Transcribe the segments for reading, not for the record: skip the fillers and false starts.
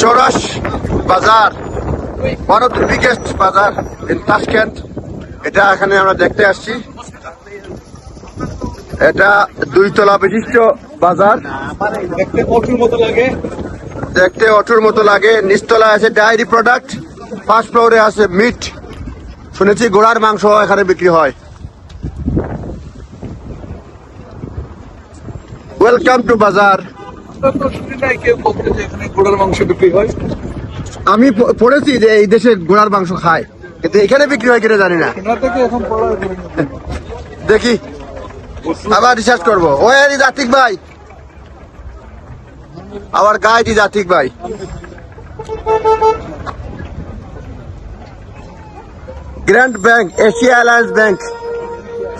Chorash Bazaar, one of the biggest bazaar in Tashkent. এটা এখানে আমরা দেখতে আসছি। এটা 2 তলা বিশিষ্ট বাজার। দেখতে অটোর মতো লাগে। নিচতলায় আছে ডায়েরি প্রোডাক্ট, ফার্স্ট ফ্লোরে আছে মিট। শুনেছি ঘোড়ার মাংস এখানে বিক্রি হয়। ওয়েলকাম টু বাজার। আমি পড়েছি যে এই দেশে ঘোড়ার মাংস খায়, কিন্তু এখানে বিক্রি হয় কিনা জানি না। দেখি আবার রিসার্চ করবো। ওই জাতিক ভাই, আবার গাইড জাতিক ভাই। Grand bank, Asia alliance bank,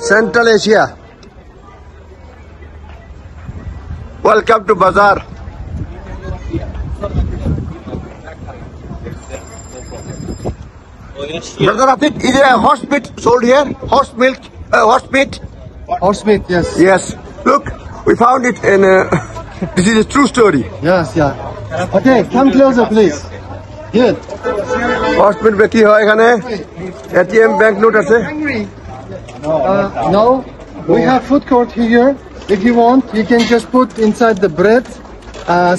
central Asia. Welcome to বাজার। Brother Atik, is there a horse meat sold here? Horse milk, horse meat? Horse meat, yes. Yes. Look, we found it in. This is a true story. Yes, yeah. Okay, come closer, please. Good. Horse meat বিক্রি হয় এখানে। ATM bank note আছে। No, we have food court here. If you want, you can just put inside the bread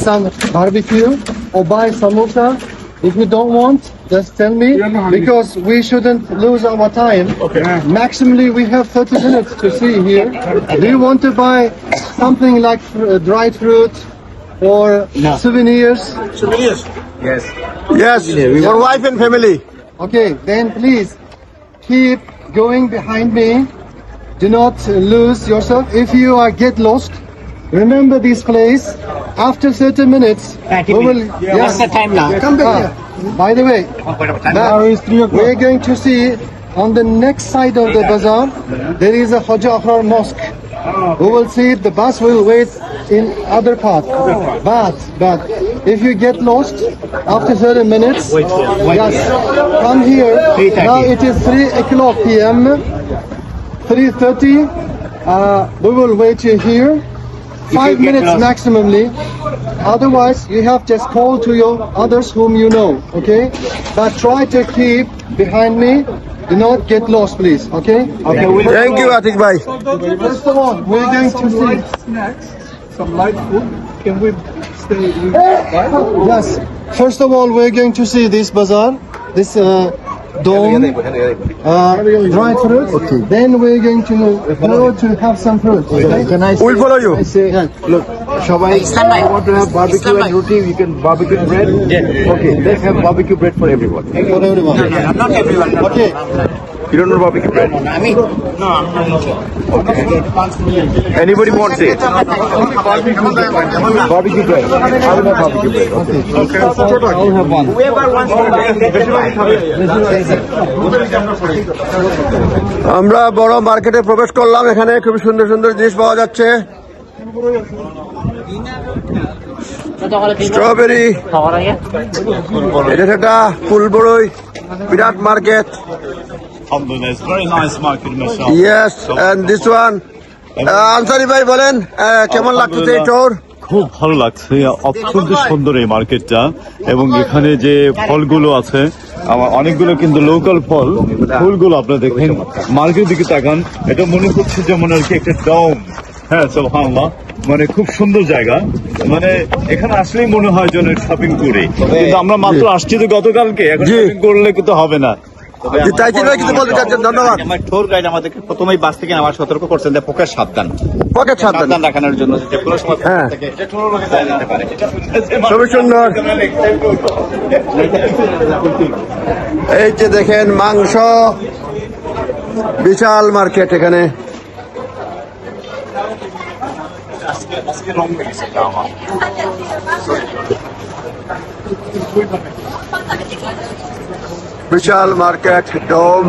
some barbecue or buy samosa. If you don't want, just tell me, because we shouldn't lose our time. Okay. Maximally, we have 30 minutes to see here. Do you want to buy something like dried fruit or souvenirs? Souvenirs? Yes. Yes, for wife and family. Okay, then please keep going behind me. Do not lose yourself. If you get lost, remember this place. After 30 minutes, we will. What's the time now? Come back here. By the way, we're going to see on the next side of the bazaar, there is a Hoja Akhrar mosque. We will see the bus will wait in other part. But if you get lost after 30 minutes, yes, come here. Now it is 3 o'clock p.m. 3:30. We will wait you here. 5 minutes maximally. Otherwise, you have just call to your others whom you know. Okay, but try to keep behind me. Do not get lost, please. Okay. Okay. Thank you, Atik bhai. First of all, we're going to see snacks, some light food. Can we stay? Yes. First of all, we're going to see this bazaar, this dome, dried fruit. Okay. Then we're going to go to have some fruit. Okay. Can I? We'll follow you. Say, Look, Shabai, I want to have barbecue and roti. You can barbecue bread. Yeah. Okay, let's have barbecue bread for everyone. for everyone. Not everyone. Okay. You don't know barbecue bread? I mean, no, I'm not. Anybody wants it? Barbecue bread. I will have barbecue bread. Okay. I'll have one. Whoever wants to buy, আমরা বড় মার্কেটে প্রবেশ করলাম। এখানে খুব সুন্দর সুন্দর জিনিস পাওয়া যাচ্ছে। স্ট্রবেরি, এটা একটা ফুলবড়ই, বিরাট market. Alhamdulillah, it's very nice market, mashallah. Yes, and this one. Ansari ভাই বলেন কেমন লাগছে এই tour? খুব ভালো লাগছে, অত্যন্ত সুন্দর এই মার্কেটটা, এবং এখানে যে ফলগুলো আছে আমার অনেকগুলো কিন্তু লোকাল ফল, ফুলগুলো আপনারা দেখেন, মার্কেটের দিকে তাকান, এটা মনে হচ্ছে যেমন আর কি একটা ডোম। হ্যাঁ, সুবহানাল্লাহ, মানে খুব সুন্দর জায়গা, মানে এখানে আসলেই মনে হয় যেন শপিং করি, কিন্তু আমরা মাত্র আসছি তো গতকালকে, এখন শপিং করলে কিন্তু হবে না। তাইজির ভাই কিছু বলতে চাচ্ছেন? ধন্যবাদ। আমার ট্যুর গাইড আমাদেরকে প্রথমেই বাস থেকে আমার সতর্ক করছেন যে পকেট সাবধান রাখানোর জন্য, যে কোনো সময় থেকে যেতে পারে। খুবই সুন্দর। এই যে দেখেন মাংস, বিশাল মার্কেট এখানে। বিশাল মার্কেট, ডোম।